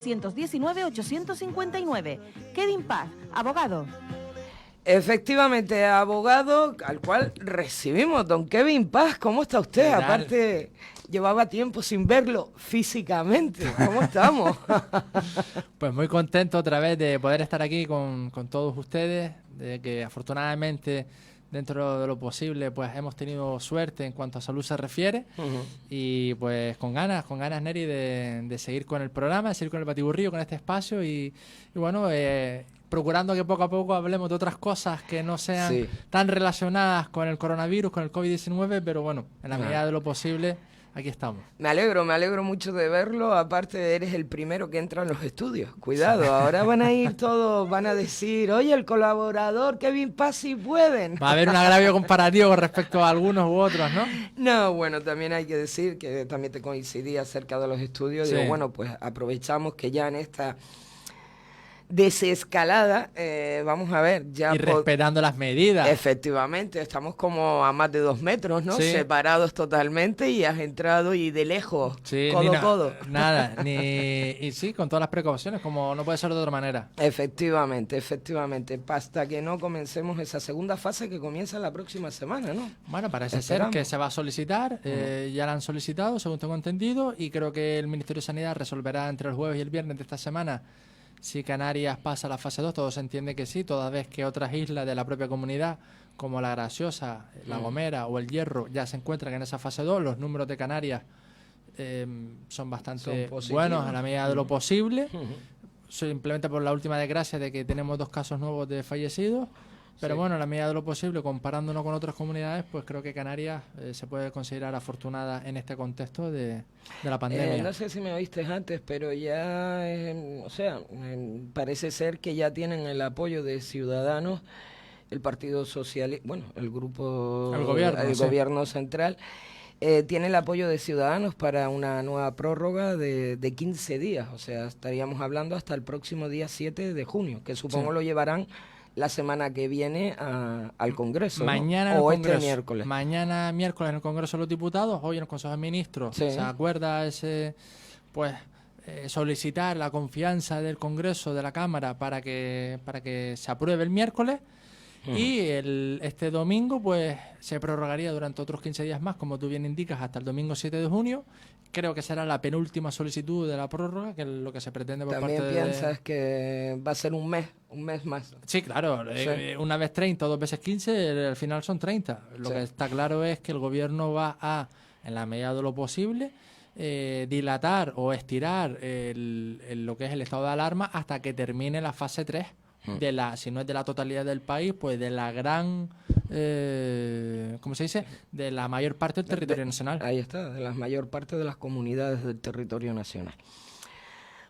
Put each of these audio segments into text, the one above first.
919-859. Kevin Paz, abogado. Efectivamente, abogado al cual recibimos. Don Kevin Paz, ¿cómo está usted? Aparte, llevaba tiempo sin verlo físicamente. ¿Cómo estamos? Pues muy contento otra vez de poder estar aquí con todos ustedes, de que afortunadamente dentro de lo posible pues hemos tenido suerte en cuanto a salud se refiere. Y pues con ganas Neri de seguir con el programa, de seguir con el batiburrillo, con este espacio y bueno, procurando que poco a poco hablemos de otras cosas que no sean tan relacionadas con el coronavirus, con el COVID-19, pero bueno, en la medida de lo posible, aquí estamos. Me alegro mucho de verlo. Aparte, eres el primero que entra en los estudios. Cuidado, ahora van a ir todos, van a decir, oye, el colaborador Kevin Paz, si pueden. Va a haber un agravio comparativo con respecto a algunos u otros, ¿no? No, bueno, también hay que decir que también te coincidí acerca de los estudios. Digo, bueno, pues aprovechamos que ya en esta desescalada, vamos a ver, ya... Y respetando las medidas. Efectivamente, estamos como a más de 2 metros, ¿no? Sí. Separados totalmente y has entrado y de lejos, codo a codo. Nada, y sí, con todas las precauciones, como no puede ser de otra manera. Efectivamente, hasta que no comencemos esa segunda fase que comienza la próxima semana, ¿no? Bueno, parece ser que se va a solicitar, ya la han solicitado, según tengo entendido, y creo que el Ministerio de Sanidad resolverá entre el jueves y el viernes de esta semana si Canarias pasa a la fase 2, todo se entiende que sí, toda vez que otras islas de la propia comunidad, como La Graciosa, La Gomera o El Hierro, ya se encuentran en esa fase 2. Los números de Canarias son bastante buenos a la medida de lo posible, simplemente por la última desgracia de que tenemos 2 casos nuevos de fallecidos. Pero bueno, a la medida de lo posible, comparándonos con otras comunidades, pues creo que Canarias se puede considerar afortunada en este contexto de la pandemia. No sé si me oíste antes, pero ya, parece ser que ya tienen el apoyo de Ciudadanos, el Partido Socialista, bueno, el gobierno central, tiene el apoyo de Ciudadanos para una nueva prórroga de 15 días. O sea, estaríamos hablando hasta el próximo día 7 de junio, que supongo lo llevarán la semana que viene al Congreso, mañana, ¿no? O Congreso, este miércoles. Mañana miércoles en el Congreso de los Diputados, hoy en el Consejo de Ministros se acuerda solicitar la confianza del Congreso, de la Cámara, para que se apruebe el miércoles. Y este domingo pues se prorrogaría durante otros 15 días más, como tú bien indicas, hasta el domingo 7 de junio. Creo que será la penúltima solicitud de la prórroga, que es lo que se pretende por parte de... ¿También piensas que va a ser un mes más? Sí, claro. Una vez 30 o 2 veces 15, al final son 30. Lo que está claro es que el gobierno va a, en la medida de lo posible, dilatar o estirar lo que es el estado de alarma hasta que termine la fase 3. Si no es de la totalidad del país, pues de la gran, ¿cómo se dice? De la mayor parte del territorio nacional. Ahí está, de la mayor parte de las comunidades del territorio nacional.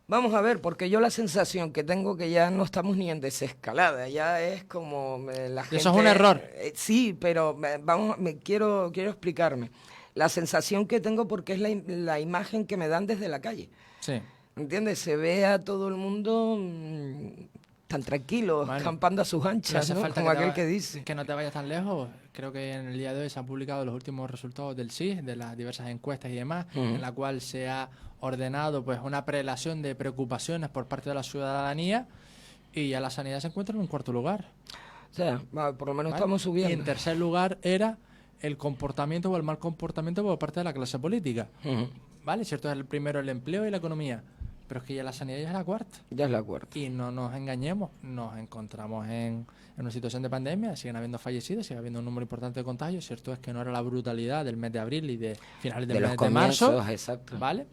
Vamos a ver, porque yo la sensación que tengo que ya no estamos ni en desescalada, ya es como la gente... Eso es un error. Sí, pero quiero explicarme. La sensación que tengo porque es la imagen que me dan desde la calle. Sí. ¿Entiendes? Se ve a todo el mundo... tan tranquilos, campando a sus anchas, ¿no? Como aquel que dice. Que no te vayas tan lejos. Creo que en el día de hoy se han publicado los últimos resultados del CIS, de las diversas encuestas y demás, en la cual se ha ordenado pues una prelación de preocupaciones por parte de la ciudadanía y ya la sanidad se encuentra en un 4º lugar. O sea, por lo menos estamos subiendo. Y en tercer lugar era el comportamiento o el mal comportamiento por parte de la clase política. ¿Vale? Cierto, es el primero el empleo y la economía. Pero es que ya la sanidad ya es la 4ª. Ya es la 4ª. Y no nos engañemos, nos encontramos en una situación de pandemia, siguen habiendo fallecidos, sigue habiendo un número importante de contagios. Cierto es que no era la brutalidad del mes de abril y de finales del mes de marzo. Exacto. ¿Vale?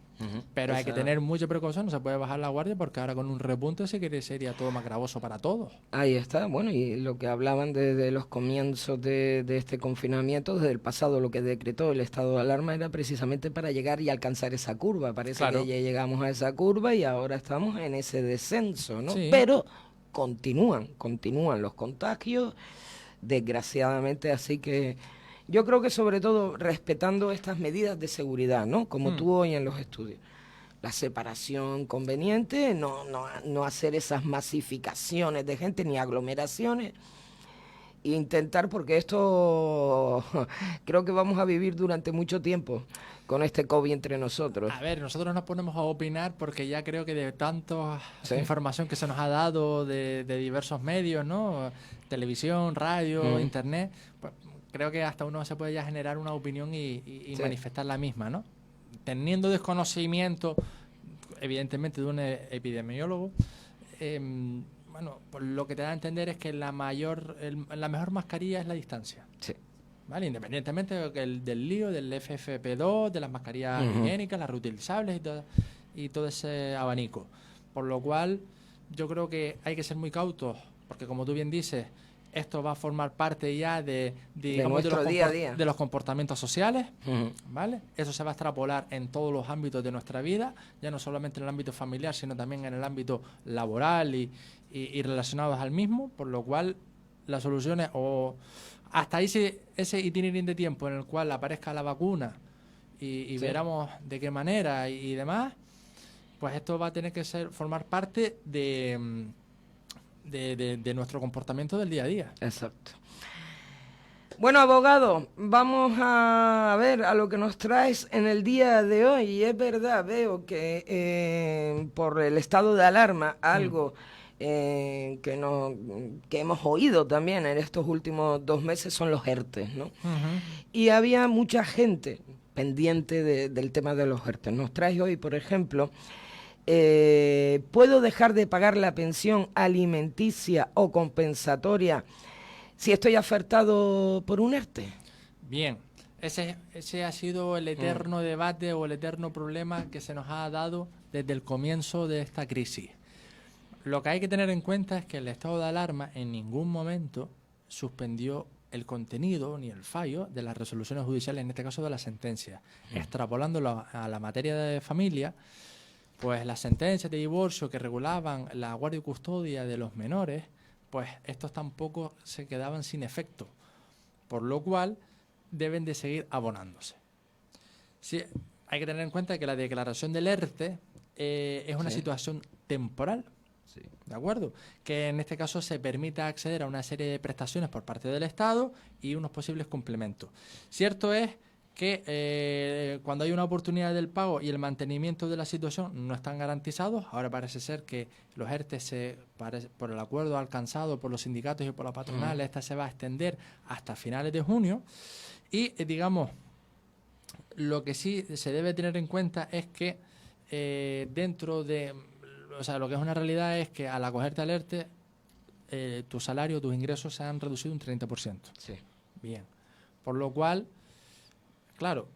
Pero hay que tener mucha precaución, no se puede bajar la guardia porque ahora con un repunte sería todo más gravoso para todos. Ahí está, bueno, y lo que hablaban de los comienzos de este confinamiento, desde el pasado lo que decretó el estado de alarma era precisamente para llegar y alcanzar esa curva. Parece que ya llegamos a esa curva y ahora estamos en ese descenso, ¿no? Sí. Pero continúan los contagios, desgraciadamente, así que... Yo creo que sobre todo respetando estas medidas de seguridad, ¿no? Como tú hoy en los estudios. La separación conveniente, no hacer esas masificaciones de gente ni aglomeraciones e intentar, porque esto creo que vamos a vivir durante mucho tiempo con este COVID entre nosotros. A ver, nosotros nos ponemos a opinar porque ya creo que de tanta información que se nos ha dado de diversos medios, ¿no? Televisión, radio, internet, pues creo que hasta uno se puede ya generar una opinión y manifestar la misma, ¿no? Teniendo desconocimiento, evidentemente, de un epidemiólogo, bueno, pues lo que te da a entender es que la mejor mascarilla es la distancia. Sí. ¿Vale? Independientemente del lío, del FFP2, de las mascarillas higiénicas, las reutilizables y todo ese abanico. Por lo cual, yo creo que hay que ser muy cautos, porque como tú bien dices, esto va a formar parte ya de nuestro día a día, de los comportamientos sociales, ¿vale? Eso se va a extrapolar en todos los ámbitos de nuestra vida, ya no solamente en el ámbito familiar, sino también en el ámbito laboral y relacionados al mismo, por lo cual las soluciones hasta ese itinerario de tiempo en el cual aparezca la vacuna y veremos de qué manera y demás, pues esto va a tener que formar parte de nuestro comportamiento del día a día. Exacto. Bueno, abogado, vamos a ver a lo que nos traes en el día de hoy. Y es verdad, veo que por el estado de alarma, algo que hemos oído también en estos últimos 2 meses son los ERTE, ¿no? Y había mucha gente pendiente del tema de los ERTE. Nos traes hoy, por ejemplo, ¿puedo dejar de pagar la pensión alimenticia o compensatoria si estoy afectado por un ERTE? Bien, ese ha sido el eterno debate o el eterno problema que se nos ha dado desde el comienzo de esta crisis. Lo que hay que tener en cuenta es que el estado de alarma en ningún momento suspendió el contenido ni el fallo de las resoluciones judiciales, en este caso de la sentencia. Extrapolándolo a la materia de familia, pues las sentencias de divorcio que regulaban la guardia y custodia de los menores, pues estos tampoco se quedaban sin efecto, por lo cual deben de seguir abonándose. Sí, hay que tener en cuenta que la declaración del ERTE es una situación temporal, ¿de acuerdo? Que en este caso se permita acceder a una serie de prestaciones por parte del Estado y unos posibles complementos. Cierto es que cuando hay una oportunidad del pago y el mantenimiento de la situación no están garantizados. Ahora parece ser que los ERTE, por el acuerdo alcanzado por los sindicatos y por la patronal, esta se va a extender hasta finales de junio. Y, digamos, lo que sí se debe tener en cuenta es que dentro de... O sea, lo que es una realidad es que al acogerte al ERTE, tu salario, tus ingresos se han reducido un 30%. Sí. Bien. Por lo cual... Claro,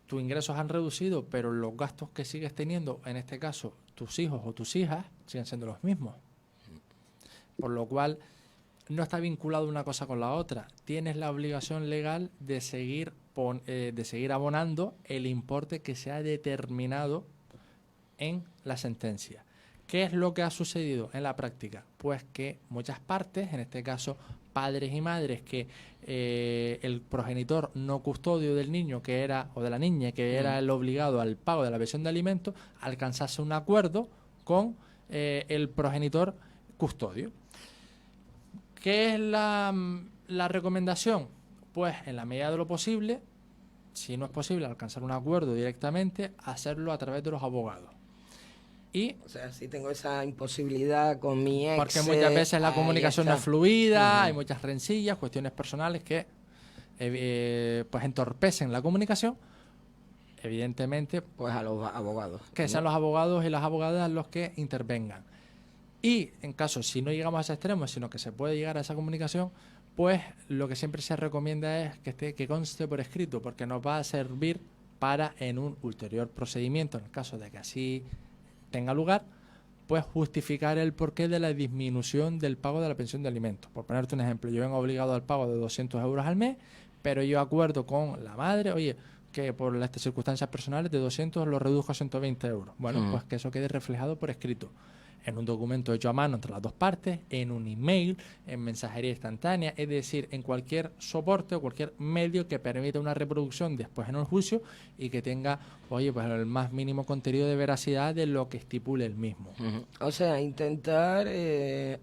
tus ingresos han reducido, pero los gastos que sigues teniendo, en este caso, tus hijos o tus hijas, siguen siendo los mismos. Por lo cual, no está vinculado una cosa con la otra. Tienes la obligación legal de seguir abonando el importe que se ha determinado en la sentencia. ¿Qué es lo que ha sucedido en la práctica? Pues que muchas partes, en este caso padres y madres, que el progenitor no custodio del niño o de la niña, que era el obligado al pago de la pensión de alimentos, alcanzase un acuerdo con el progenitor custodio. ¿Qué es la recomendación? Pues en la medida de lo posible, si no es posible alcanzar un acuerdo directamente, hacerlo a través de los abogados. O sea, si tengo esa imposibilidad con mi ex... Porque muchas veces la comunicación no es fluida, hay muchas rencillas, cuestiones personales que pues entorpecen la comunicación. Evidentemente, pues a los abogados. Que sean los abogados y las abogadas los que intervengan. Y en caso, si no llegamos a ese extremo, sino que se puede llegar a esa comunicación, pues lo que siempre se recomienda es que conste por escrito, porque nos va a servir para en un ulterior procedimiento, en el caso de que así tenga lugar, pues justificar el porqué de la disminución del pago de la pensión de alimentos. Por ponerte un ejemplo, yo vengo obligado al pago de 200 euros al mes, pero yo acuerdo con la madre, oye, que por estas circunstancias personales de 200 lo reduzco a 120 euros. Bueno, pues que eso quede reflejado por escrito. en un documento hecho a mano entre las dos partes, en un email, en mensajería instantánea, es decir, en cualquier soporte o cualquier medio que permita una reproducción después en el juicio y que tenga, pues el más mínimo contenido de veracidad de lo que estipule el mismo. O sea, intentar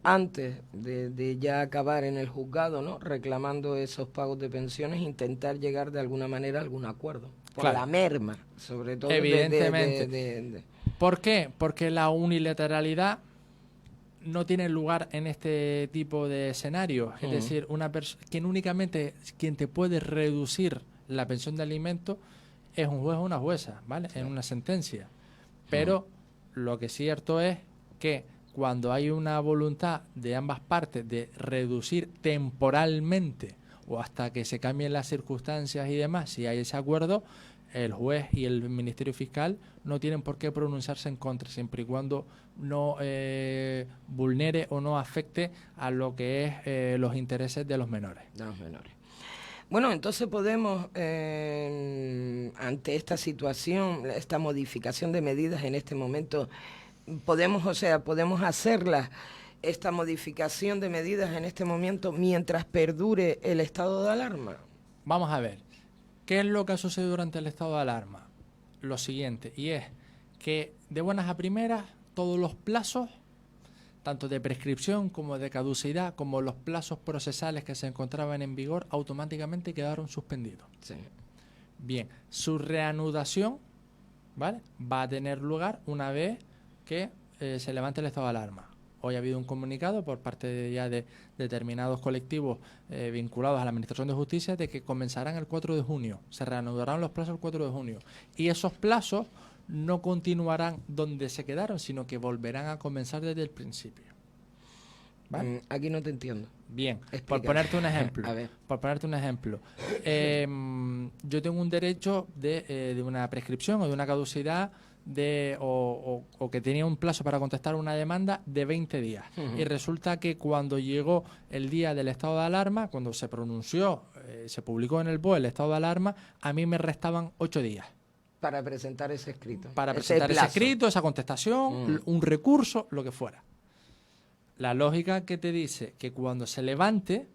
antes de ya acabar en el juzgado, ¿no?, reclamando esos pagos de pensiones, intentar llegar de alguna manera a algún acuerdo. Por la merma, sobre todo. Evidentemente. ¿Por qué? Porque la unilateralidad no tiene lugar en este tipo de escenarios. Es decir, quien únicamente quien te puede reducir la pensión de alimento es un juez o una jueza, ¿vale? En una sentencia. Pero lo que es cierto es que cuando hay una voluntad de ambas partes de reducir temporalmente o hasta que se cambien las circunstancias y demás, si hay ese acuerdo, el juez y el Ministerio Fiscal no tienen por qué pronunciarse en contra, siempre y cuando no vulnere o no afecte a lo que es los intereses de los menores. Bueno, entonces podemos, ante esta situación, esta modificación de medidas en este momento, podemos hacerla, esta modificación de medidas en este momento, mientras perdure el estado de alarma. Vamos a ver, ¿qué es lo que ha sucedido durante el estado de alarma? Lo siguiente, y es que de buenas a primeras, todos los plazos, tanto de prescripción como de caducidad, como los plazos procesales que se encontraban en vigor, automáticamente quedaron suspendidos. Sí. Bien, su reanudación, ¿vale?, va a tener lugar una vez que se levante el estado de alarma. Hoy ha habido un comunicado por parte de determinados colectivos vinculados a la Administración de Justicia de que comenzarán el 4 de junio. Se reanudarán los plazos el 4 de junio. Y esos plazos no continuarán donde se quedaron, sino que volverán a comenzar desde el principio. ¿Vale? Aquí no te entiendo. Bien, explica. por ponerte un ejemplo. A ver. Por ponerte un ejemplo. Yo tengo un derecho de una prescripción o de una caducidad o que tenía un plazo para contestar una demanda de 20 días. Y resulta que cuando llegó el día del estado de alarma, cuando se pronunció, se publicó en el BOE el estado de alarma, a mí me restaban 8 días. Para presentar ese escrito. Para presentar ese escrito, esa contestación, un recurso, lo que fuera. La lógica que te dice que cuando se levante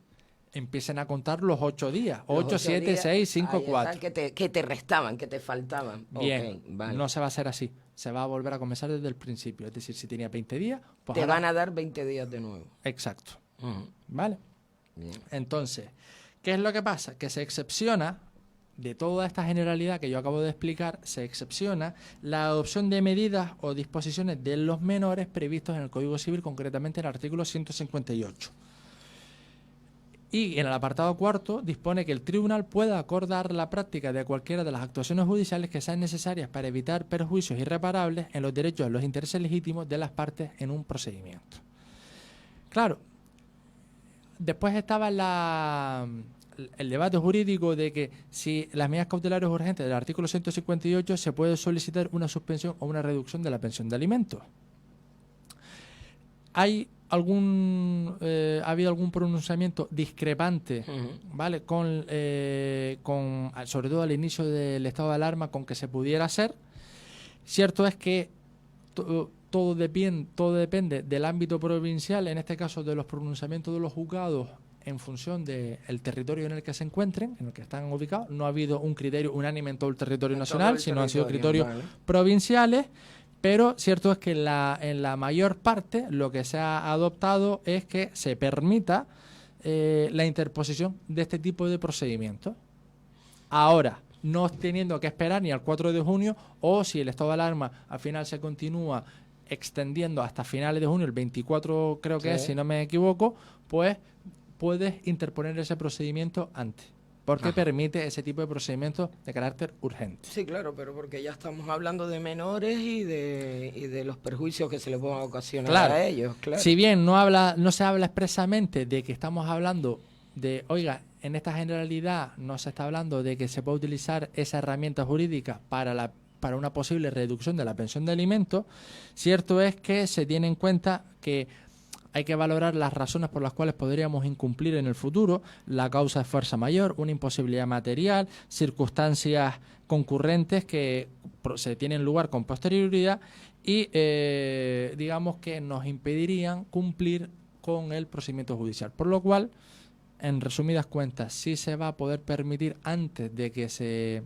empiecen a contar los 8 días. 8, 7, 6, 5, 4. Que te restaban, que te faltaban. Bien, vale. No se va a hacer así. Se va a volver a comenzar desde el principio. Es decir, si tenía 20 días... pues te van a dar 20 días de nuevo. Exacto. ¿Vale? Bien. Entonces, ¿qué es lo que pasa? Que se excepciona, de toda esta generalidad que yo acabo de explicar, se excepciona la adopción de medidas o disposiciones de los menores previstos en el Código Civil, concretamente en el artículo 158. Y en el apartado cuarto dispone que el tribunal pueda acordar la práctica de cualquiera de las actuaciones judiciales que sean necesarias para evitar perjuicios irreparables en los derechos y los intereses legítimos de las partes en un procedimiento. Claro, después estaba el debate jurídico de que si las medidas cautelares urgentes del artículo 158 se puede solicitar una suspensión o una reducción de la pensión de alimentos. Ha habido algún pronunciamiento discrepante, ¿vale?, con sobre todo al inicio del estado de alarma, con que se pudiera hacer. Cierto es que todo depende del ámbito provincial, en este caso de los pronunciamientos de los juzgados, en función del territorio en el que se encuentren, en el que están ubicados. No ha habido un criterio unánime en todo el territorio nacional, sino han sido criterios provinciales. Pero cierto es que en la mayor parte lo que se ha adoptado es que se permita la interposición de este tipo de procedimientos. Ahora, no teniendo que esperar ni al 4 de junio, o si el estado de alarma al final se continúa extendiendo hasta finales de junio, el 24 creo que es, si no me equivoco, pues puedes interponer ese procedimiento antes. Porque permite ese tipo de procedimientos de carácter urgente. Sí, claro, pero porque ya estamos hablando de menores y de los perjuicios que se les puedan ocasionar a ellos. Claro. Si bien no se habla expresamente de que estamos hablando de, oiga, en esta generalidad no se está hablando de que se puede utilizar esa herramienta jurídica para una posible reducción de la pensión de alimentos, cierto es que se tiene en cuenta que Hay que valorar las razones por las cuales podríamos incumplir en el futuro. La causa es fuerza mayor, una imposibilidad material, circunstancias concurrentes que se tienen lugar con posterioridad y digamos que nos impedirían cumplir con el procedimiento judicial. Por lo cual, en resumidas cuentas, sí se va a poder permitir antes de que se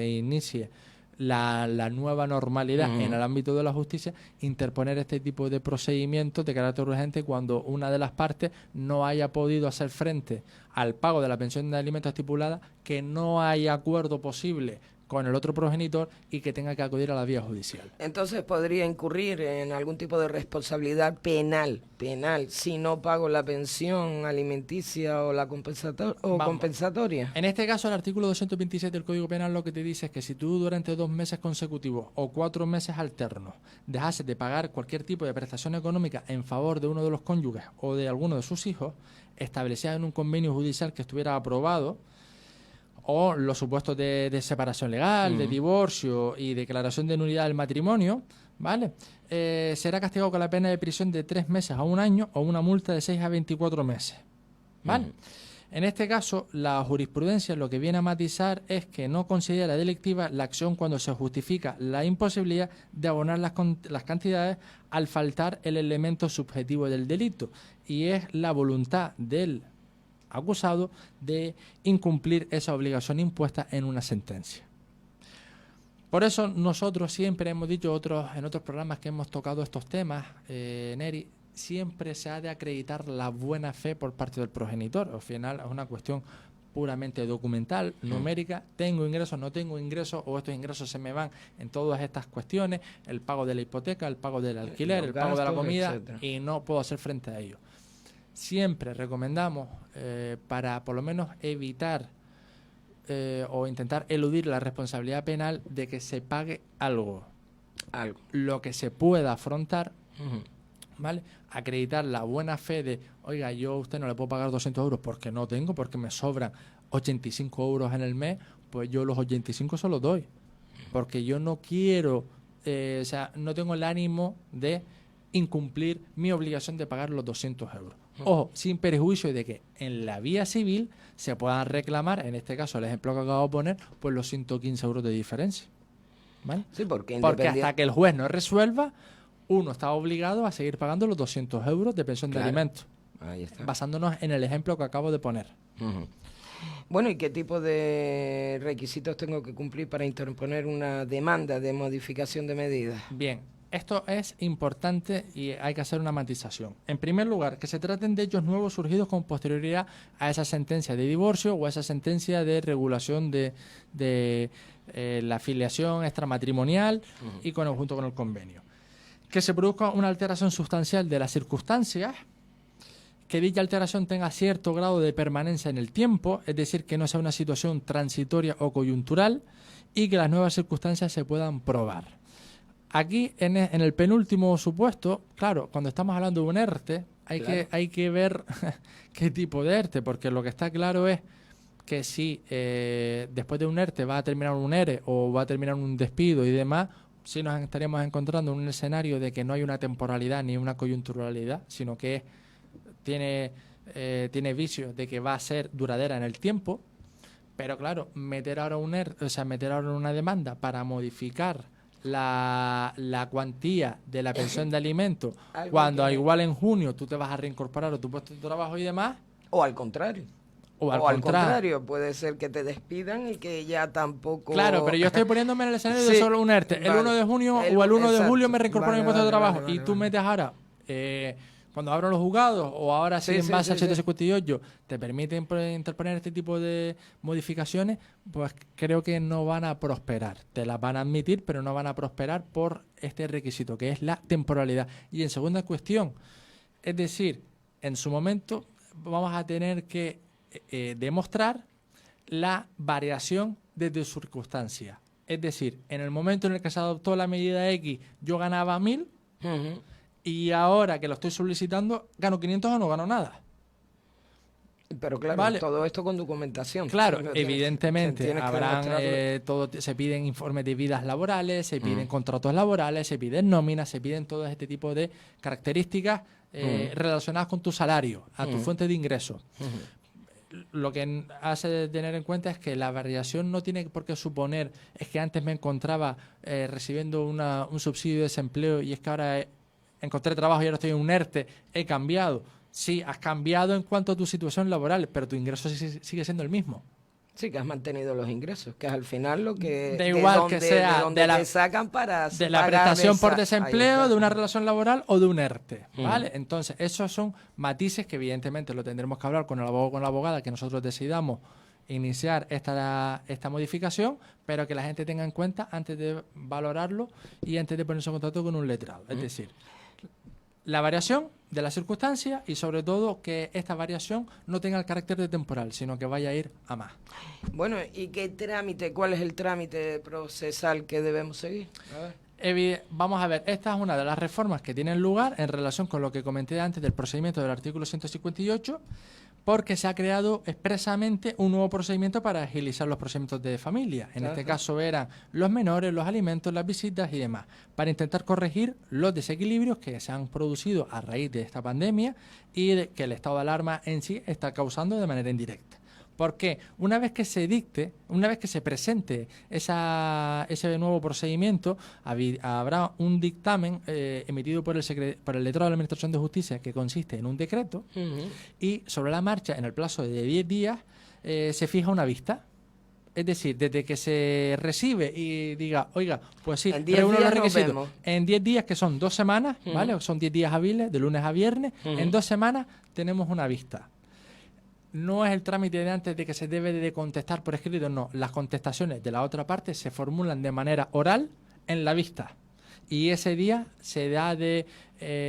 inicie la nueva normalidad en el ámbito de la justicia, interponer este tipo de procedimientos de carácter urgente cuando una de las partes no haya podido hacer frente al pago de la pensión de alimentos estipulada, que no hay acuerdo posible con el otro progenitor y que tenga que acudir a la vía judicial. Entonces podría incurrir en algún tipo de responsabilidad penal, si no pago la pensión alimenticia o la compensatoria. En este caso, el artículo 227 del Código Penal lo que te dice es que si tú durante 2 meses consecutivos o 4 meses alternos dejases de pagar cualquier tipo de prestación económica en favor de uno de los cónyuges o de alguno de sus hijos, establecida en un convenio judicial que estuviera aprobado, o los supuestos de separación legal, de divorcio y declaración de nulidad del matrimonio, ¿vale? Será castigado con la pena de prisión de 3 meses a 1 año o una multa de 6 a 24 meses, ¿vale? En este caso, la jurisprudencia lo que viene a matizar es que no considera delictiva la acción cuando se justifica la imposibilidad de abonar las cantidades al faltar el elemento subjetivo del delito, y es la voluntad del acusado de incumplir esa obligación impuesta en una sentencia. Por eso nosotros siempre hemos dicho en otros programas que hemos tocado estos temas, Neri, siempre se ha de acreditar la buena fe por parte del progenitor. Al final es una cuestión puramente documental, numérica, tengo ingresos, no tengo ingresos, o estos ingresos se me van en todas estas cuestiones, el pago de la hipoteca, el pago del alquiler, el pago de la comida, etcétera, y no puedo hacer frente a ello. Siempre recomendamos, para por lo menos evitar o intentar eludir la responsabilidad penal, de que se pague algo. Lo que se pueda afrontar, ¿vale? Acreditar la buena fe de, oiga, yo a usted no le puedo pagar 200 euros porque no tengo, porque me sobran 85 euros en el mes, pues yo los 85 se los doy. Porque yo no quiero, no tengo el ánimo de incumplir mi obligación de pagar los 200 euros. Ojo, sin perjuicio de que en la vía civil se puedan reclamar, en este caso el ejemplo que acabo de poner, pues los 115 euros de diferencia, ¿vale? Sí, porque hasta que el juez no resuelva, uno está obligado a seguir pagando los 200 euros de pensión de alimentos. Ahí está. Basándonos en el ejemplo que acabo de poner. Bueno, ¿y qué tipo de requisitos tengo que cumplir para interponer una demanda de modificación de medidas? Bien, esto es importante y hay que hacer una matización. En primer lugar, que se traten de hechos nuevos surgidos con posterioridad a esa sentencia de divorcio o a esa sentencia de regulación de la filiación extramatrimonial y junto con el convenio. Que se produzca una alteración sustancial de las circunstancias, que dicha alteración tenga cierto grado de permanencia en el tiempo, es decir, que no sea una situación transitoria o coyuntural, y que las nuevas circunstancias se puedan probar. Aquí, en el penúltimo supuesto, claro, cuando estamos hablando de un ERTE, hay que ver qué tipo de ERTE, porque lo que está claro es que si después de un ERTE va a terminar un ERE o va a terminar un despido y demás, sí nos estaríamos encontrando en un escenario de que no hay una temporalidad ni una coyunturalidad, sino que tiene vicios de que va a ser duradera en el tiempo. Pero claro, meter ahora una demanda para modificar la cuantía de la pensión de alimentos cuando al igual en junio tú te vas a reincorporar a tu puesto de trabajo y demás, o al contrario. O al contrario, puede ser que te despidan y que ya tampoco... Claro, pero yo estoy poniéndome en el escenario de solo un ERTE. El 1 de junio o el 1 de julio me reincorporo a mi puesto de trabajo y tú metes ahora... cuando abran los juzgados o ahora sí, en base al 158 te permiten interponer este tipo de modificaciones, pues creo que no van a prosperar. Te las van a admitir, pero no van a prosperar por este requisito, que es la temporalidad. Y en segunda cuestión, es decir, en su momento vamos a tener que demostrar la variación desde circunstancias. Es decir, en el momento en el que se adoptó la medida X, yo ganaba 1.000, y ahora que lo estoy solicitando, ¿gano 500 o no gano nada? Pero claro, ¿vale? todo esto con documentación. Claro, evidentemente se piden informes de vidas laborales, se piden contratos laborales, se piden nóminas, se piden todo este tipo de características relacionadas con tu salario, a tu fuente de ingresos. Lo que hace de tener en cuenta es que la variación no tiene por qué suponer es que antes me encontraba recibiendo un subsidio de desempleo y es que ahora encontré trabajo y ahora estoy en un ERTE, he cambiado. Sí, has cambiado en cuanto a tu situación laboral, pero tu ingreso sigue siendo el mismo. Sí, que has mantenido los ingresos, que es al final lo que... Da igual que sea de donde te sacan para... De la prestación por desempleo, de una relación laboral o de un ERTE, ¿vale? Entonces, esos son matices que evidentemente lo tendremos que hablar con el abogado o con la abogada que nosotros decidamos iniciar esta modificación, pero que la gente tenga en cuenta antes de valorarlo y antes de ponerse en contacto con un letrado. Es decir, la variación de las circunstancias y sobre todo que esta variación no tenga el carácter de temporal, sino que vaya a ir a más. Bueno, ¿y cuál es el trámite procesal que debemos seguir? A ver. Vamos a ver, esta es una de las reformas que tienen lugar en relación con lo que comenté antes del procedimiento del artículo 158, porque se ha creado expresamente un nuevo procedimiento para agilizar los procedimientos de familia. En este caso eran los menores, los alimentos, las visitas y demás, para intentar corregir los desequilibrios que se han producido a raíz de esta pandemia y que el estado de alarma en sí está causando de manera indirecta. Porque una vez que se presente ese nuevo procedimiento, habrá un dictamen emitido por el letrado de la Administración de Justicia que consiste en un decreto y sobre la marcha, en el plazo de 10 días, se fija una vista. Es decir, desde que se recibe y diga, oiga, pues sí, reúno los requisitos. En 10 días, que son 2 semanas, ¿vale? Son 10 días hábiles, de lunes a viernes. En 2 semanas tenemos una vista. No es el trámite de antes de que se debe de contestar por escrito, no. Las contestaciones de la otra parte se formulan de manera oral en la vista. Y ese día se da de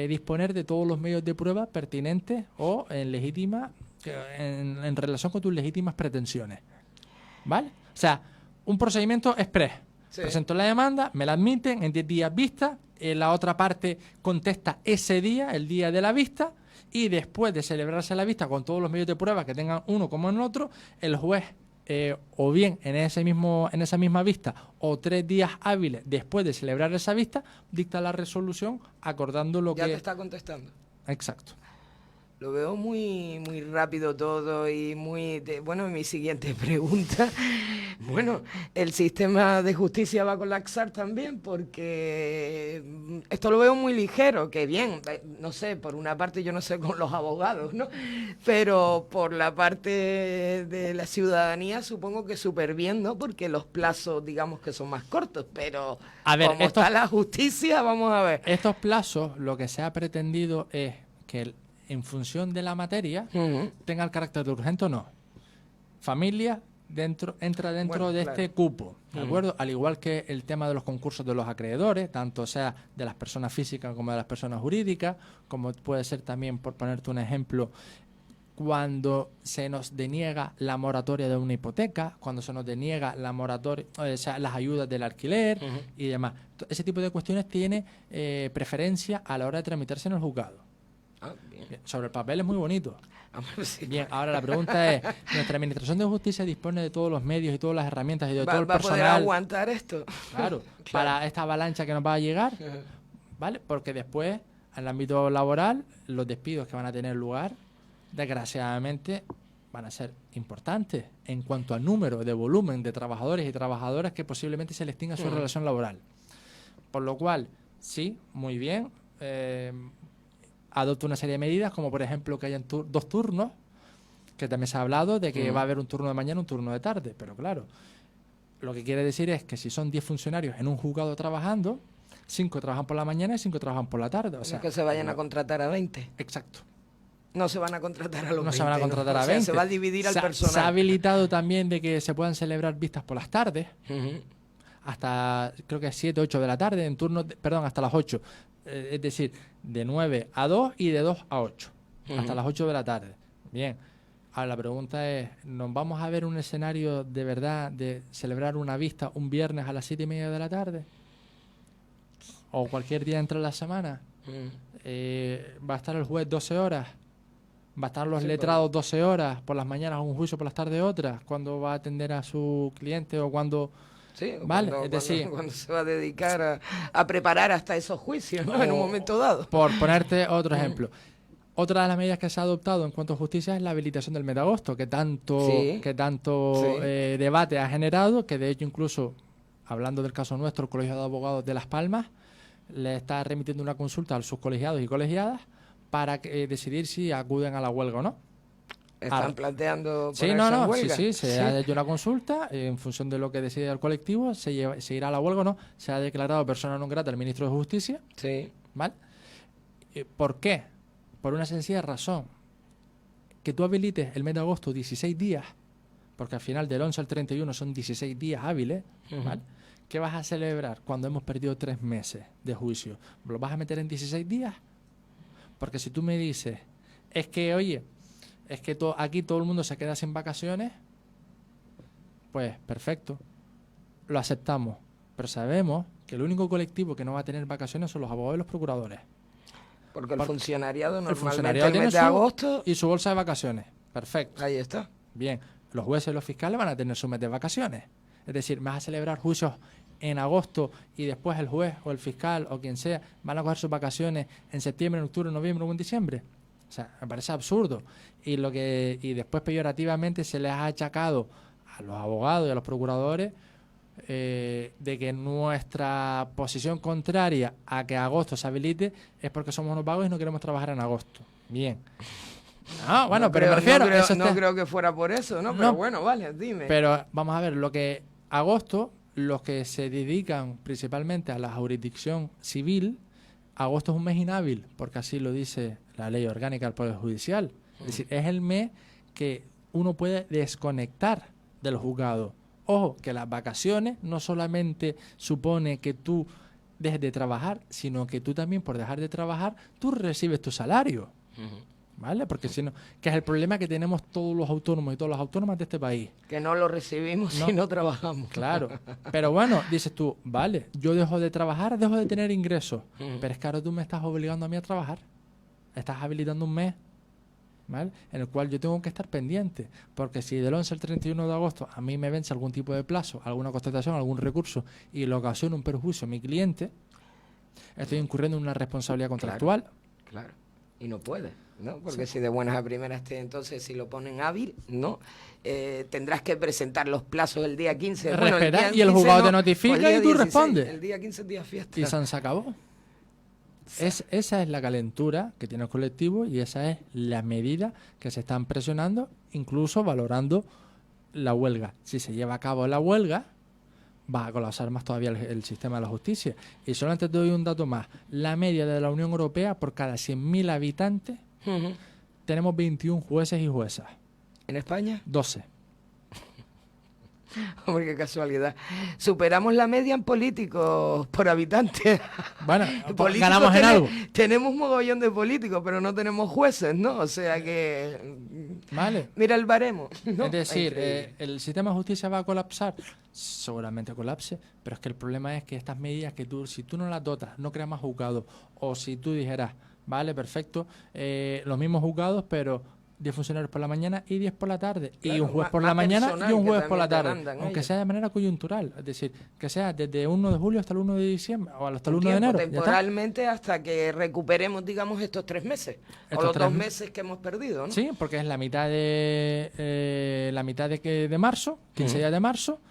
disponer de todos los medios de prueba pertinentes o en relación con tus legítimas pretensiones. ¿Vale? O sea, un procedimiento express. Sí. Presento la demanda, me la admiten, en 10 días vista, la otra parte contesta ese día, el día de la vista, y después de celebrarse la vista con todos los medios de prueba que tengan uno como en otro, el juez, o bien en esa misma vista o 3 días hábiles después de celebrar esa vista, dicta la resolución acordando lo que... Ya te está contestando. Exacto. Lo veo muy muy rápido todo y bueno, mi siguiente pregunta. Bueno, ¿el sistema de justicia va a colapsar también? Porque esto lo veo muy ligero, que bien, no sé, por una parte yo no sé con los abogados, ¿no? Pero por la parte de la ciudadanía supongo que súper bien, ¿no? Porque los plazos, digamos que son más cortos, pero como está la justicia, vamos a ver. Estos plazos, lo que se ha pretendido es que en función de la materia, tenga el carácter de urgente o no. Familia entra dentro de este cupo, ¿de acuerdo? Al igual que el tema de los concursos de los acreedores, tanto sea de las personas físicas como de las personas jurídicas, como puede ser también, por ponerte un ejemplo, cuando se nos deniega la moratoria de una hipoteca, cuando se nos deniega la moratoria, o sea, las ayudas del alquiler y demás. Ese tipo de cuestiones tiene preferencia a la hora de tramitarse en el juzgado. Bien, sobre el papel es muy bonito. Sí. Bien, ahora la pregunta es, ¿nuestra Administración de Justicia dispone de todos los medios y todas las herramientas y de todo el personal? ¿Va a poder aguantar esto? Claro, para esta avalancha que nos va a llegar, ¿vale? Porque después, en el ámbito laboral, los despidos que van a tener lugar, desgraciadamente, van a ser importantes en cuanto al número de volumen de trabajadores y trabajadoras que posiblemente se les extinga su relación laboral. Por lo cual, sí, muy bien, adopta una serie de medidas, como por ejemplo que hayan 2 turnos, que también se ha hablado de que va a haber un turno de mañana y un turno de tarde, pero claro, lo que quiere decir es que si son 10 funcionarios en un juzgado trabajando, 5 trabajan por la mañana y 5 trabajan por la tarde. O sea, que se vayan a contratar a 20. Exacto. No se van a contratar a los 20. No se van a contratar a 20. O sea, se va a dividir al personal. Se ha habilitado también de que se puedan celebrar vistas por las tardes, hasta creo que 7, 8 de la tarde, en turnos, hasta las 8. Es decir, de 9 a 2 y de 2 a 8, hasta las 8 de la tarde. Bien, ahora la pregunta es, ¿nos vamos a ver un escenario de verdad de celebrar una vista un viernes a las 7:30 de la tarde? ¿O cualquier día entre la semana? ¿Va a estar el juez 12 horas? ¿Va a estar los letrados 12 horas por las mañanas, un juicio por las tardes otras? ¿Cuándo va a atender a su cliente o cuándo...? Sí, ¿vale? cuando, Es decir, cuando se va a dedicar a preparar hasta esos juicios, ¿no? En un momento dado. Por ponerte otro ejemplo. Otra de las medidas que se ha adoptado en cuanto a justicia es la habilitación del mes de agosto, que tanto debate ha generado, que de hecho incluso, hablando del caso nuestro, el Colegio de Abogados de Las Palmas le está remitiendo una consulta a sus colegiados y colegiadas para decidir si acuden a la huelga o no. ¿Están planteando sí, huelga? Se ha hecho una consulta, en función de lo que decide el colectivo, se irá a la huelga o no. Se ha declarado persona non grata el ministro de Justicia. Sí. ¿Vale? ¿Por qué? Por una sencilla razón. Que tú habilites el mes de agosto 16 días, porque al final del 11 al 31 son 16 días hábiles, ¿vale? ¿Qué vas a celebrar cuando hemos perdido 3 meses de juicio? ¿Lo vas a meter en 16 días? Porque si tú me dices, es que, oye, es que aquí todo el mundo se queda sin vacaciones, pues perfecto, lo aceptamos. Pero sabemos que el único colectivo que no va a tener vacaciones son los abogados y los procuradores. Porque el funcionariado normalmente el funcionariado el mes de agosto... Y su bolsa de vacaciones. Perfecto. Ahí está. Bien, los jueces y los fiscales van a tener su mes de vacaciones. Es decir, vas a celebrar juicios en agosto y después el juez o el fiscal o quien sea van a coger sus vacaciones en septiembre, en octubre, en noviembre o en diciembre. O sea, me parece absurdo. Y después peyorativamente se les ha achacado a los abogados y a los procuradores de que nuestra posición contraria a que agosto se habilite es porque somos unos vagos y no queremos trabajar en agosto. Bien. No, bueno, pero me refiero... No creo que fuera por eso, ¿no? Pero bueno, vale, dime. Pero vamos a ver, agosto, los que se dedican principalmente a la jurisdicción civil, agosto es un mes inhábil, porque así lo dice la ley orgánica del Poder Judicial. Es decir, es el mes que uno puede desconectar del juzgado. Ojo, que las vacaciones no solamente supone que tú dejes de trabajar, sino que tú también, por dejar de trabajar, tú recibes tu salario. ¿Vale? Porque si no, que es el problema que tenemos todos los autónomos y todas las autónomas de este país. Que no lo recibimos si no trabajamos. Claro. Pero bueno, dices tú, vale, yo dejo de trabajar, dejo de tener ingresos. Pero es que ahora tú me estás obligando a mí a trabajar. Estás habilitando un mes, ¿vale? En el cual yo tengo que estar pendiente. Porque si del 11 al 31 de agosto a mí me vence algún tipo de plazo, alguna constatación, algún recurso, y le ocasiona un perjuicio a mi cliente, estoy incurriendo en una responsabilidad contractual. Claro. Y no puede, ¿no? Porque si de buenas a primeras entonces si lo ponen hábil, ¿no? Tendrás que presentar los plazos el día 15. Bueno, y el juzgado te notifica y tú 16, respondes. El día 15 es día fiesta. Y se acabó. Esa es la calentura que tiene el colectivo y esa es la medida que se están presionando, incluso valorando la huelga. Si se lleva a cabo la huelga, va a colapsar más todavía el sistema de la justicia. Y solamente te doy un dato más. La media de la Unión Europea, por cada 100.000 habitantes, tenemos 21 jueces y juezas. ¿En España? 12. Hombre, qué casualidad. Superamos la media en políticos por habitante. Bueno, ganamos en algo. Tenemos un mogollón de políticos, pero no tenemos jueces, ¿no? O sea que... Vale. Mira el baremo, ¿no? Es decir, ¿el sistema de justicia va a colapsar? Seguramente colapse, pero es que el problema es que estas medidas que si tú no las dotas, no creas más juzgados, o si tú dijeras, vale, perfecto, los mismos juzgados, pero 10 funcionarios por la mañana y 10 por la tarde. Claro, y un juez por la mañana y un juez por la tarde. Aunque sea de manera coyuntural. Es decir, que sea desde 1 de julio hasta el 1 de diciembre o hasta el 1 de enero. Temporalmente hasta que recuperemos, digamos, estos 3 meses. O los 2 meses que hemos perdido, ¿no? Sí, porque es la mitad de marzo, 15 días de marzo,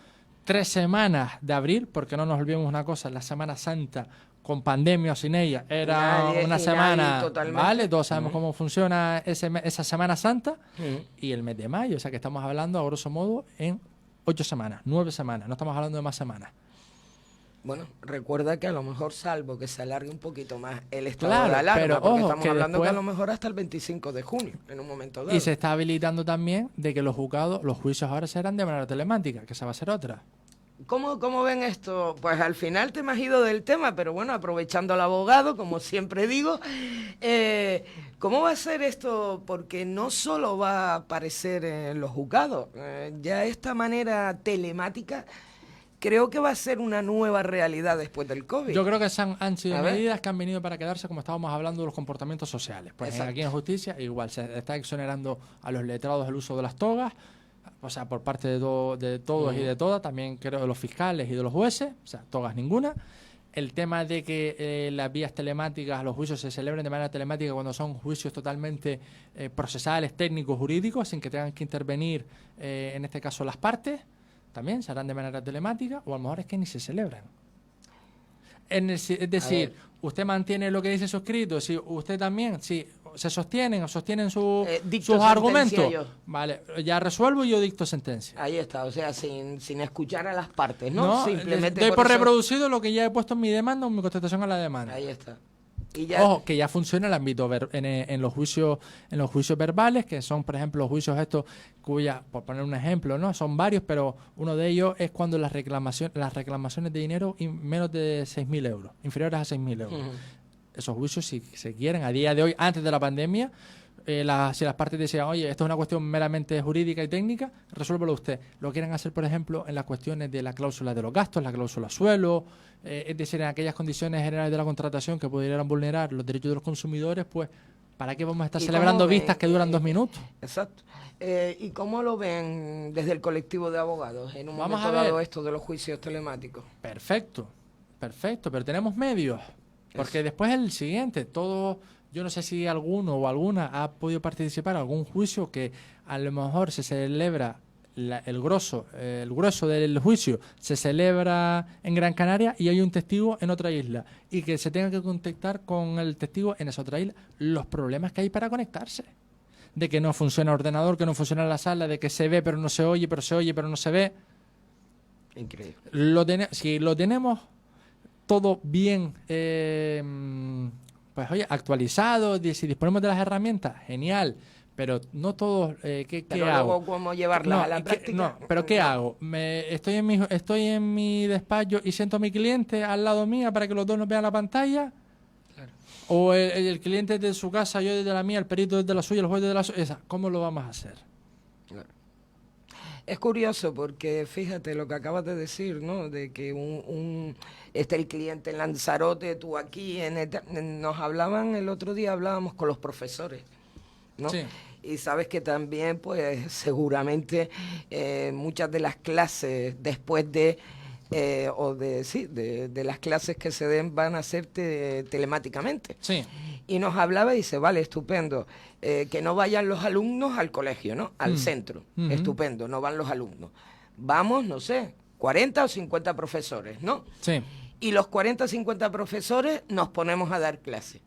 3 semanas de abril, porque no nos olvidemos una cosa, la Semana Santa con pandemia o sin ella, era una semana, ¿vale? Todos sabemos cómo funciona esa Semana Santa y el mes de mayo, o sea que estamos hablando a grosso modo en 8 semanas, 9 semanas, no estamos hablando de más semanas. Bueno, recuerda que a lo mejor, salvo que se alargue un poquito más el estado de alarma, pero porque estamos hablando después, que a lo mejor hasta el 25 de junio, en un momento dado. Y se está habilitando también de que los juzgados, los juicios ahora serán de manera telemática, que esa va a ser otra. ¿Cómo ven esto? Pues al final te me has ido del tema, pero bueno, aprovechando al abogado, como siempre digo, ¿cómo va a ser esto? Porque no solo va a aparecer en los juzgados, ya esta manera telemática creo que va a ser una nueva realidad después del COVID. Yo creo que han sido medidas que han venido para quedarse, como estábamos hablando de los comportamientos sociales. Pues aquí en justicia igual se está exonerando a los letrados el uso de las togas, o sea, por parte de todos y de todas, también creo de los fiscales y de los jueces, o sea, togas ninguna. El tema de que las vías telemáticas, los juicios se celebren de manera telemática cuando son juicios totalmente procesales, técnicos, jurídicos, sin que tengan que intervenir, en este caso, las partes, también se harán de manera telemática, o a lo mejor es que ni se celebran. Es decir, usted mantiene lo que dice su escrito, si usted también, si se sostienen sus argumentos, vale, ya resuelvo y yo dicto sentencia. Ahí está, o sea, sin escuchar a las partes, ¿no? Simplemente doy por reproducido lo que ya he puesto en mi demanda o en mi contestación a la demanda. Ahí está. Y ya... Ojo, que ya funciona el ámbito en los juicios verbales, que son, por ejemplo, los juicios estos por poner un ejemplo, ¿no? Son varios, pero uno de ellos es cuando las reclamaciones de dinero menos de 6.000 euros, inferiores a 6.000 euros. Esos juicios, si se quieren, a día de hoy, antes de la pandemia, si las partes decían, oye, esto es una cuestión meramente jurídica y técnica, resuélvelo usted. Lo quieren hacer, por ejemplo, en las cuestiones de la cláusula de los gastos, la cláusula suelo, es decir, en aquellas condiciones generales de la contratación que pudieran vulnerar los derechos de los consumidores, pues, ¿para qué vamos a estar celebrando vistas que duran 2 minutos? Exacto. ¿Y cómo lo ven desde el colectivo de abogados en un momento dado esto de los juicios telemáticos? Perfecto, pero tenemos medios. Porque después el siguiente, yo no sé si alguno o alguna ha podido participar en algún juicio que a lo mejor se celebra, el grueso del juicio se celebra en Gran Canaria y hay un testigo en otra isla y que se tenga que contactar con el testigo en esa otra isla. Los problemas que hay para conectarse. De que no funciona el ordenador, que no funciona la sala, de que se ve pero no se oye, pero se oye pero no se ve. Increíble. Si lo tenemos todo bien, pues oye, actualizado, si disponemos de las herramientas, genial, pero no todos, ¿qué hago? Luego, ¿cómo llevarlas a la práctica? Pero ¿qué hago? Estoy en mi despacho y siento a mi cliente al lado mía para que los dos nos vean la pantalla. Claro. O el cliente desde su casa, yo desde la mía, el perito desde la suya, el juez desde la suya. ¿Cómo lo vamos a hacer? Claro. Es curioso porque fíjate lo que acabas de decir, ¿no? De que el cliente en Lanzarote, tú aquí, nos hablaban el otro día, hablábamos con los profesores, ¿no? Sí. Y sabes que también, pues, seguramente muchas de las clases después de las clases que se den van a ser telemáticamente. Sí. Y nos hablaba y dice, vale, estupendo, que no vayan los alumnos al colegio, ¿no? Al centro. Estupendo, no van los alumnos. Vamos, no sé, 40 o 50 profesores, ¿no? Sí. Y los 40 o 50 profesores nos ponemos a dar clases.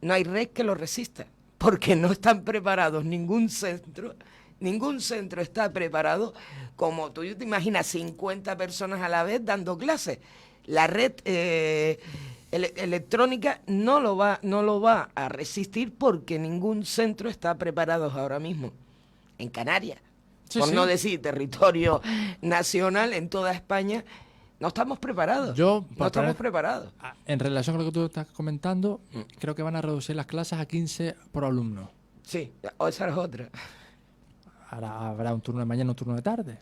No hay red que lo resista, porque no están preparados, ningún centro está preparado, como tú te imaginas, 50 personas a la vez dando clases. La red electrónica no lo va a resistir porque ningún centro está preparado ahora mismo. En Canarias, no decir territorio nacional, en toda España, no estamos preparados. Estamos preparados. En relación con lo que tú estás comentando, creo que van a reducir las clases a 15 por alumno. Sí, o esa es otra. Ahora habrá un turno de mañana, un turno de tarde.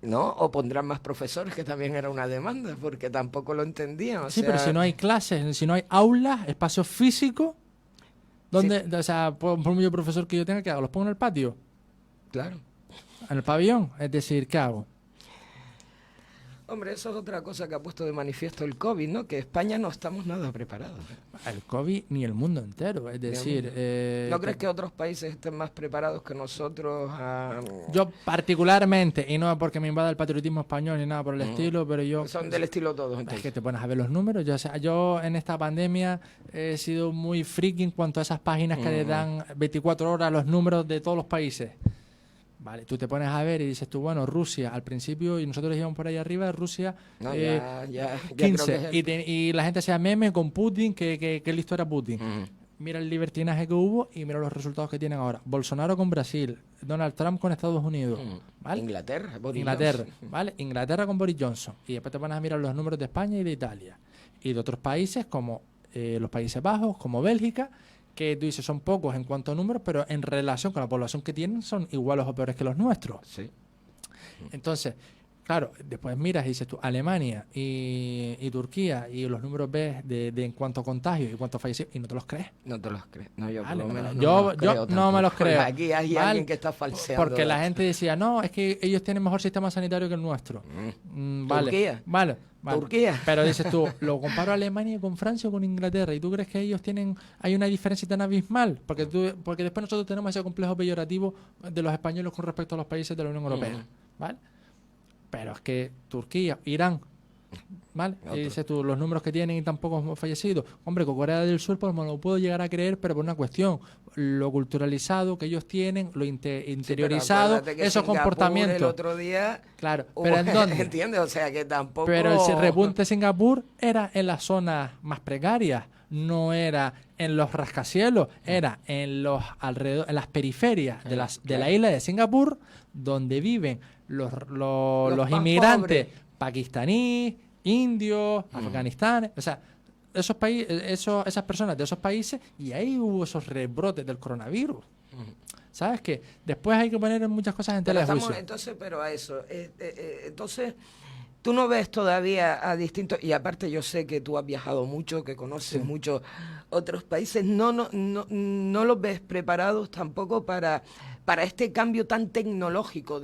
¿No? O pondrán más profesores, que también era una demanda, porque tampoco lo entendían. Pero si no hay clases, si no hay aulas, espacios físicos, donde, o sea, por mucho profesor que yo tenga, ¿qué hago? ¿Los pongo en el patio? Claro. ¿En el pabellón? Es decir, ¿qué hago? Hombre, eso es otra cosa que ha puesto de manifiesto el COVID, ¿no? Que España no estamos nada preparados. El COVID ni el mundo entero, es decir... ¿No crees que otros países estén más preparados que nosotros? Yo particularmente, y no porque me invada el patriotismo español ni nada por el estilo, pero yo... Son del estilo todos, entonces. Es que te pones a ver los números. Yo en esta pandemia he sido muy friki en cuanto a esas páginas que le dan 24 horas los números de todos los países. Vale, tú te pones a ver y dices tú, bueno, Rusia, al principio, y nosotros íbamos por ahí arriba, Rusia, no, 15, y la gente hacía meme con Putin, que listo era Putin. Mira el libertinaje que hubo y mira los resultados que tienen ahora. Bolsonaro con Brasil, Donald Trump con Estados Unidos, ¿vale? Inglaterra, ¿vale? Inglaterra con Boris Johnson. Y después te pones a mirar los números de España y de Italia. Y de otros países como los Países Bajos, como Bélgica, que tú dices son pocos en cuanto a números, pero en relación con la población que tienen son iguales o peores que los nuestros. Sí. Entonces, Claro, después miras y dices tú, Alemania y Turquía, y los números ves de en cuanto a contagios y cuántos fallecidos, y no te los crees. No te los crees. No, yo Vale, por lo menos yo no me los creo. Aquí hay ¿vale? alguien que está falseando. Porque la gente decía, no, es que ellos tienen mejor sistema sanitario que el nuestro. Vale, Turquía. Vale. Turquía. Pero dices tú, lo comparo a Alemania con Francia o con Inglaterra, ¿y tú crees que ellos hay una diferencia tan abismal? Porque después nosotros tenemos ese complejo peyorativo de los españoles con respecto a los países de la Unión Europea, ¿vale? Pero es que Turquía, Irán, ¿vale? Y dices tú, los números que tienen y tan pocos fallecidos. Hombre, con Corea del Sur pues me lo puedo llegar a creer, pero por una cuestión, lo culturalizado que ellos tienen, lo interiorizado, esos comportamientos. El otro día... Claro, pero ¿en dónde? ¿Entiendes? O sea, que tampoco... Pero el repunte de Singapur era en las zonas más precarias, no era en los rascacielos, era en los alrededor, en las periferias de la isla de Singapur, donde viven los inmigrantes pakistaníes, indios, afganistanes, o sea, esos países, esas personas de esos países, y ahí hubo esos rebrotes del coronavirus. ¿Sabes qué? Después hay que poner muchas cosas en tela de juicio. Entonces, pero a eso, entonces... Tú no ves todavía a distintos, y aparte yo sé que tú has viajado mucho, que conoces muchos otros países, no los ves preparados tampoco para este cambio tan tecnológico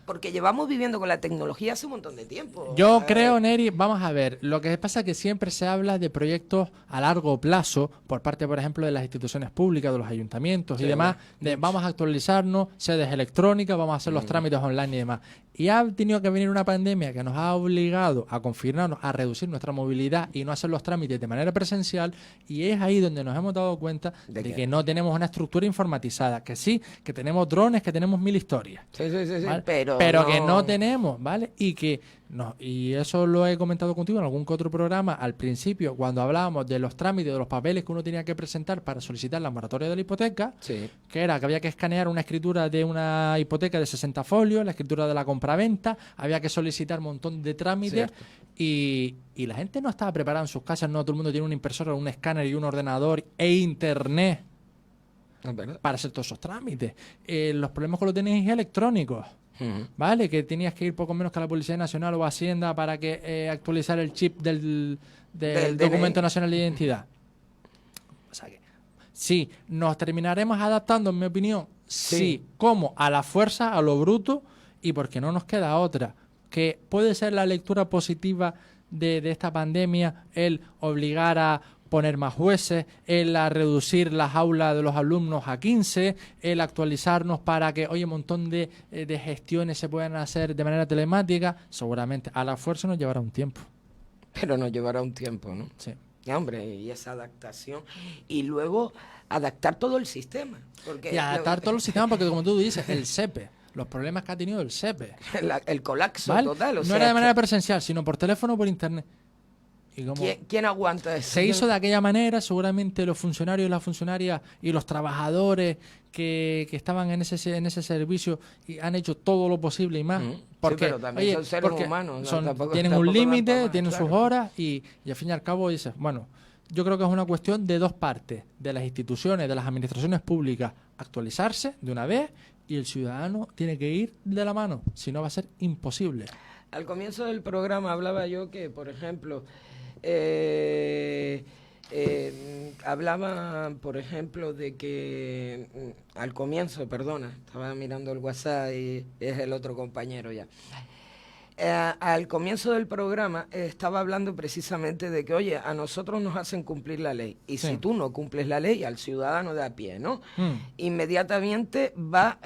porque llevamos viviendo con la tecnología hace un montón de tiempo. Yo creo, Neri, vamos a ver, lo que pasa es que siempre se habla de proyectos a largo plazo por parte, por ejemplo, de las instituciones públicas, de los ayuntamientos y demás, de vamos a actualizarnos, sedes electrónicas, vamos a hacer los trámites online y demás. Y ha tenido que venir una pandemia que nos ha obligado a confinarnos, a reducir nuestra movilidad y no hacer los trámites de manera presencial, y es ahí donde nos hemos dado cuenta de que no tenemos una estructura informatizada, que sí, que tenemos drones, que tenemos mil historias. Sí, ¿vale? Pero que no tenemos, ¿vale? Y eso lo he comentado contigo en algún que otro programa al principio, cuando hablábamos de los trámites, de los papeles que uno tenía que presentar para solicitar la moratoria de la hipoteca, que era que había que escanear una escritura de una hipoteca de 60 folios, la escritura de la compraventa, había que solicitar un montón de trámites y la gente no estaba preparada en sus casas, no todo el mundo tiene una impresora, un escáner y un ordenador e internet para hacer todos esos trámites. Los problemas con los DNI electrónicos, ¿vale? Que tenías que ir poco menos que a la Policía Nacional o a Hacienda para que actualizar el chip del Documento Nacional de Identidad. O sea que sí, nos terminaremos adaptando, en mi opinión, sí, como a la fuerza, a lo bruto, y porque no nos queda otra. Que puede ser la lectura positiva de esta pandemia el obligar a poner más jueces, el a reducir las aulas de los alumnos a 15, el actualizarnos para que, un montón de gestiones se puedan hacer de manera telemática. Seguramente a la fuerza nos llevará un tiempo. Pero nos llevará un tiempo, ¿no? Sí. Ya, hombre, y esa adaptación. Y luego adaptar todo el sistema. Y adaptar todo el sistema porque, como tú dices, el SEPE, los problemas que ha tenido el SEPE. El colapso total. No era de manera presencial, sino por teléfono o por internet. ¿Y ¿Quién aguanta eso? Se hizo de aquella manera, seguramente los funcionarios y las funcionarias y los trabajadores que estaban en ese servicio y han hecho todo lo posible y más. Porque, pero también son seres humanos. Tienen un límite, tienen sus horas y al fin y al cabo dices, bueno, yo creo que es una cuestión de dos partes, de las instituciones, de las administraciones públicas, actualizarse de una vez, y el ciudadano tiene que ir de la mano, si no va a ser imposible. Al comienzo del programa hablaba yo que, por ejemplo, hablaba, por ejemplo, de que al comienzo, perdona, estaba mirando el WhatsApp y es el otro compañero ya. Al comienzo del programa estaba hablando precisamente de que, oye, a nosotros nos hacen cumplir la ley. Y si tú no cumples la ley, al ciudadano de a pie, ¿no? Inmediatamente va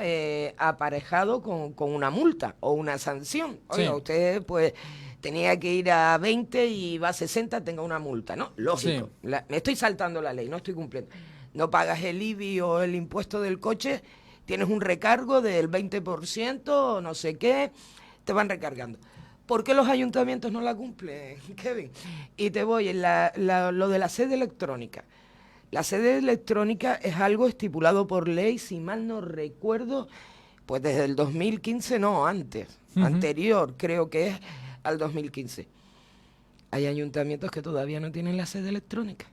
aparejado con una multa o una sanción. Oiga, usted, pues, tenía que ir a 20 y va a 60, tenga una multa, ¿no? Lógico. Me estoy saltando la ley, no estoy cumpliendo. No pagas el IBI o el impuesto del coche, tienes un recargo del 20%, no sé qué, te van recargando. ¿Por qué los ayuntamientos no la cumplen, Kevin? Y te voy, lo de la sede electrónica. La sede electrónica es algo estipulado por ley, si mal no recuerdo, pues desde el 2015, no, antes, anterior, creo que es al 2015. Hay ayuntamientos que todavía no tienen la sede electrónica.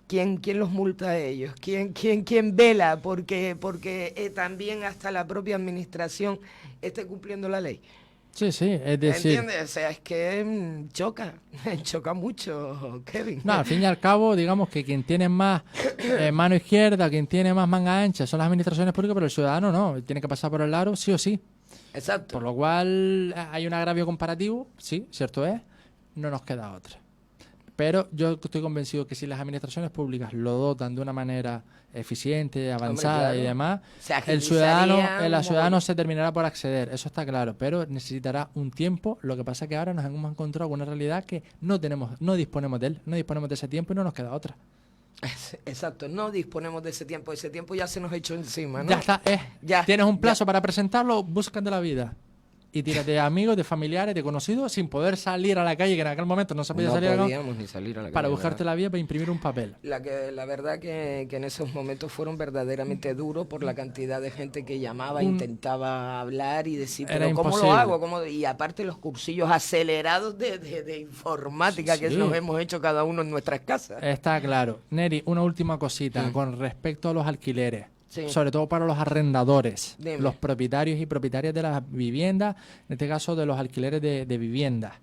¿Quién los multa a ellos? ¿Quién vela porque también hasta la propia administración esté cumpliendo la ley? Sí, sí, es decir... ¿Entiendes? O sea, es que choca mucho, Kevin. No, al fin y al cabo, digamos que quien tiene más mano izquierda, quien tiene más manga ancha son las administraciones públicas, pero el ciudadano no, tiene que pasar por el aro sí o sí. Exacto. Por lo cual hay un agravio comparativo, sí, cierto es, no nos queda otra. Pero yo estoy convencido que si las administraciones públicas lo dotan de una manera eficiente, avanzada, claro, y demás, se el ciudadano ciudadano se terminará por acceder, eso está claro, pero necesitará un tiempo. Lo que pasa es que ahora nos hemos encontrado con una realidad que no disponemos de él, no disponemos de ese tiempo y no nos queda otra. Exacto, no disponemos de ese tiempo ya se nos echó encima, ¿no? Ya está, Ya, tienes un plazo para presentarlo, búscate la vida. Y tírate de amigos, de familiares, de conocidos, sin poder salir a la calle, que en aquel momento no se podía salir ni salir a la calle, para buscarte ¿verdad? la vida, para imprimir un papel. La verdad que en esos momentos fueron verdaderamente duros por la cantidad de gente que llamaba, intentaba hablar y decir, Era pero ¿cómo imposible. lo hago? Y aparte los cursillos acelerados de informática que nos hemos hecho cada uno en nuestras casas. Está claro. Neri, una última cosita con respecto a los alquileres. Sí. Sobre todo para los arrendadores, Dime. los propietarios y propietarias de las viviendas, en este caso de los alquileres de viviendas.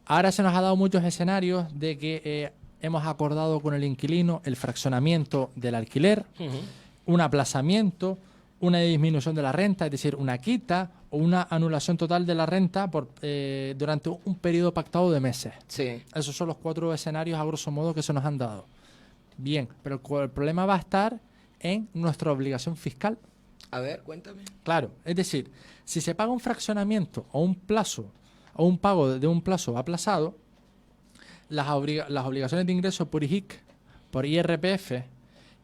Ahora se nos ha dado muchos escenarios de que hemos acordado con el inquilino el fraccionamiento del alquiler, un aplazamiento, una disminución de la renta, es decir, una quita o una anulación total de la renta durante un periodo pactado de meses. Sí. Esos son los 4 escenarios a grosso modo que se nos han dado. Bien, pero el problema va a estar en nuestra obligación fiscal. A ver, cuéntame. Claro, es decir, si se paga un fraccionamiento o un plazo o un pago de un plazo aplazado, las obligaciones de ingreso por IJIC, por IRPF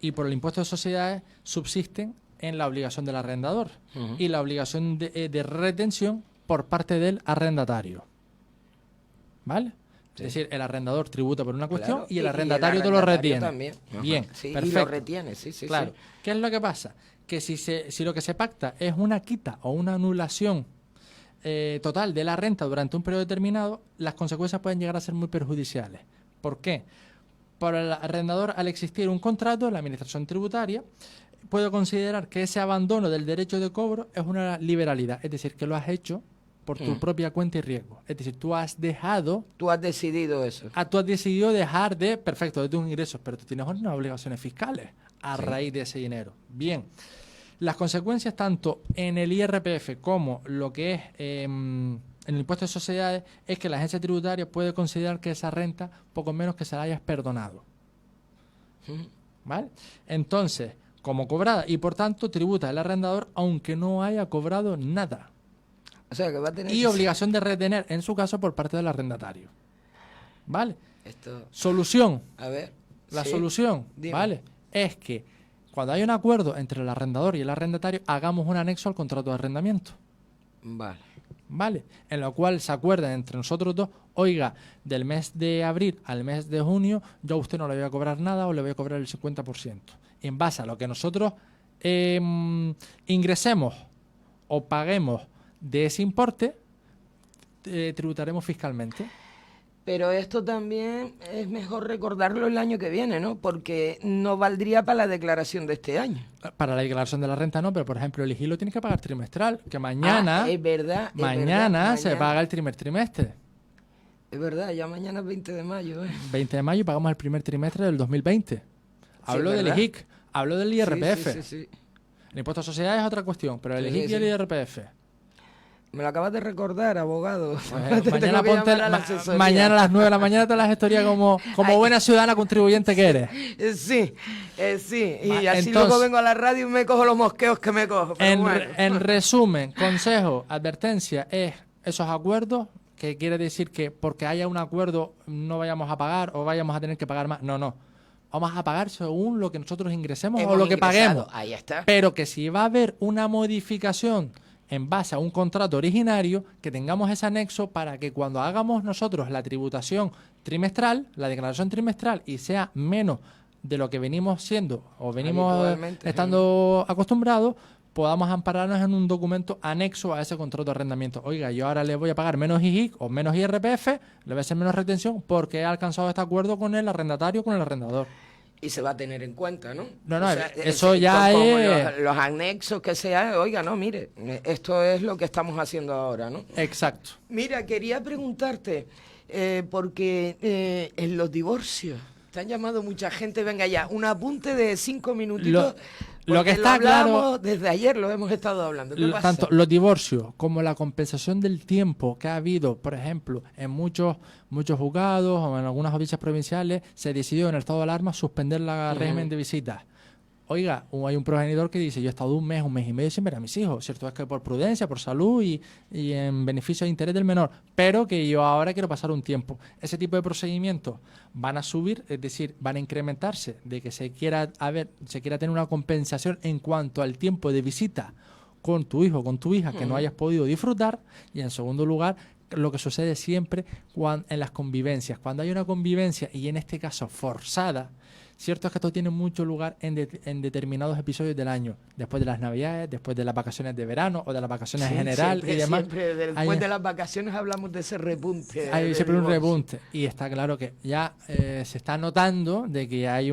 y por el impuesto de sociedades subsisten en la obligación del arrendador y la obligación de retención por parte del arrendatario. ¿Vale? Sí. Es decir, el arrendador tributa por una cuestión, claro, y el arrendatario te lo retiene. También. Bien, sí, perfecto. Y lo retiene, sí. Claro. Sí. ¿Qué es lo que pasa? Que si lo que se pacta es una quita o una anulación total de la renta durante un periodo determinado, las consecuencias pueden llegar a ser muy perjudiciales. ¿Por qué? Para el arrendador, al existir un contrato, la administración tributaria puede considerar que ese abandono del derecho de cobro es una liberalidad, es decir, que lo has hecho por tu propia cuenta y riesgo. Es decir, tú has decidido eso. Tú has decidido dejar de tus ingresos, pero tú tienes unas obligaciones fiscales a raíz de ese dinero. Bien, las consecuencias tanto en el IRPF como lo que es en el impuesto de sociedades es que la agencia tributaria puede considerar que esa renta poco menos que se la hayas perdonado. ¿Vale? Entonces, como cobrada, y por tanto tributa el arrendador aunque no haya cobrado nada. O sea, que va a tener obligación de retener, en su caso, por parte del arrendatario. ¿Vale? Esto... Solución. A ver. La solución, dime. ¿Vale? Es que cuando hay un acuerdo entre el arrendador y el arrendatario, hagamos un anexo al contrato de arrendamiento. Vale. En lo cual se acuerda entre nosotros dos, oiga, del mes de abril al mes de junio, yo a usted no le voy a cobrar nada o le voy a cobrar el 50%. En base a lo que nosotros ingresemos o paguemos de ese importe, tributaremos fiscalmente. Pero esto también es mejor recordarlo el año que viene, ¿no? Porque no valdría para la declaración de este año. Para la declaración de la renta no, pero por ejemplo el IGI lo tienes que pagar trimestral, que mañana, es verdad, mañana se paga el trimestre. Es verdad, ya mañana es 20 de mayo. 20 de mayo y pagamos el primer trimestre del 2020. Hablo del IGIC, hablo del IRPF. Sí. El impuesto a sociedades es otra cuestión, pero el IGIC y el IRPF. Me lo acabas de recordar, abogado. Mañana a las 9 de la mañana te la gestoría como buena ciudadana contribuyente que eres. Sí. Y así luego vengo a la radio y me cojo los mosqueos que me cojo. En resumen, consejo, advertencia, es esos acuerdos, que quiere decir que porque haya un acuerdo no vayamos a pagar o vayamos a tener que pagar más. No. Vamos a pagar según lo que nosotros ingresemos o lo que paguemos. Ahí está. Pero que si va a haber una modificación en base a un contrato originario, que tengamos ese anexo para que cuando hagamos nosotros la tributación trimestral, la declaración trimestral, y sea menos de lo que venimos siendo o venimos estando acostumbrados, podamos ampararnos en un documento anexo a ese contrato de arrendamiento. Oiga, yo ahora le voy a pagar menos IJIC o menos IRPF, le voy a hacer menos retención porque he alcanzado este acuerdo con el arrendatario, con el arrendador. y se va a tener en cuenta, ¿no? No, O sea, eso ya como es... los anexos que sea, oiga, no, mire, esto es lo que estamos haciendo ahora, ¿no? Exacto. Mira, quería preguntarte, porque en los divorcios te han llamado mucha gente, venga ya, un apunte de 5 minutitos. Lo que está claro, desde ayer lo hemos estado hablando. ¿Qué pasa? Tanto los divorcios como la compensación del tiempo que ha habido, por ejemplo, en muchos juzgados o en algunas audiencias provinciales, se decidió en el estado de alarma suspender el régimen de visitas. Oiga, hay un progenitor que dice, yo he estado un mes y medio sin ver a mis hijos. Cierto es que por prudencia, por salud y en beneficio de interés del menor, pero que yo ahora quiero pasar un tiempo. Ese tipo de procedimientos van a subir, es decir, van a incrementarse, de que se quiera tener una compensación en cuanto al tiempo de visita con tu hijo o con tu hija que no hayas podido disfrutar. Y en segundo lugar, lo que sucede siempre en las convivencias. Cuando hay una convivencia, y en este caso forzada, cierto es que esto tiene mucho lugar en determinados episodios del año, después de las Navidades, después de las vacaciones de verano o de las vacaciones en general y demás. Siempre después de las vacaciones hablamos de ese repunte. Hay siempre un repunte y está claro que ya se está notando de que hay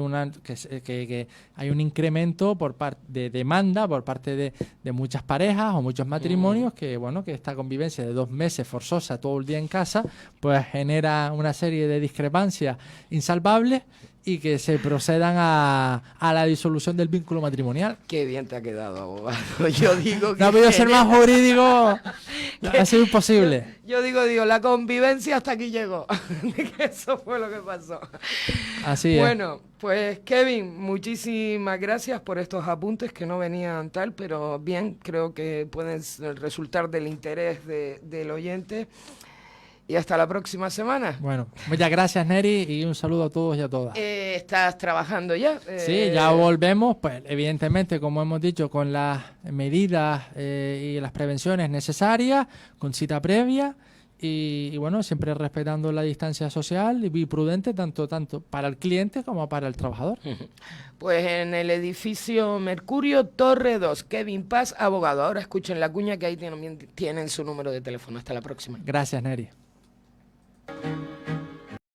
que hay un incremento por parte de demanda por parte de muchas parejas o muchos matrimonios que esta convivencia de 2 meses forzosa todo el día en casa pues genera una serie de discrepancias insalvables y que se procedan a la disolución del vínculo matrimonial. Qué bien te ha quedado, abogado. Yo digo que... No ha podido ser más jurídico, ha sido imposible. Yo digo, la convivencia hasta aquí llegó. Eso fue lo que pasó. Así es. Bueno, pues Kevin, muchísimas gracias por estos apuntes que no venían tal, pero bien, creo que pueden resultar del interés del oyente. Y hasta la próxima semana. Bueno, muchas gracias, Neri, y un saludo a todos y a todas. ¿Estás trabajando ya? Sí, ya volvemos, pues evidentemente, como hemos dicho, con las medidas y las prevenciones necesarias, con cita previa y bueno, siempre respetando la distancia social y prudente tanto para el cliente como para el trabajador. Pues en el edificio Mercurio, Torre 2, Kevin Paz, abogado. Ahora escuchen la cuña que ahí tienen su número de teléfono. Hasta la próxima. Gracias, Neri.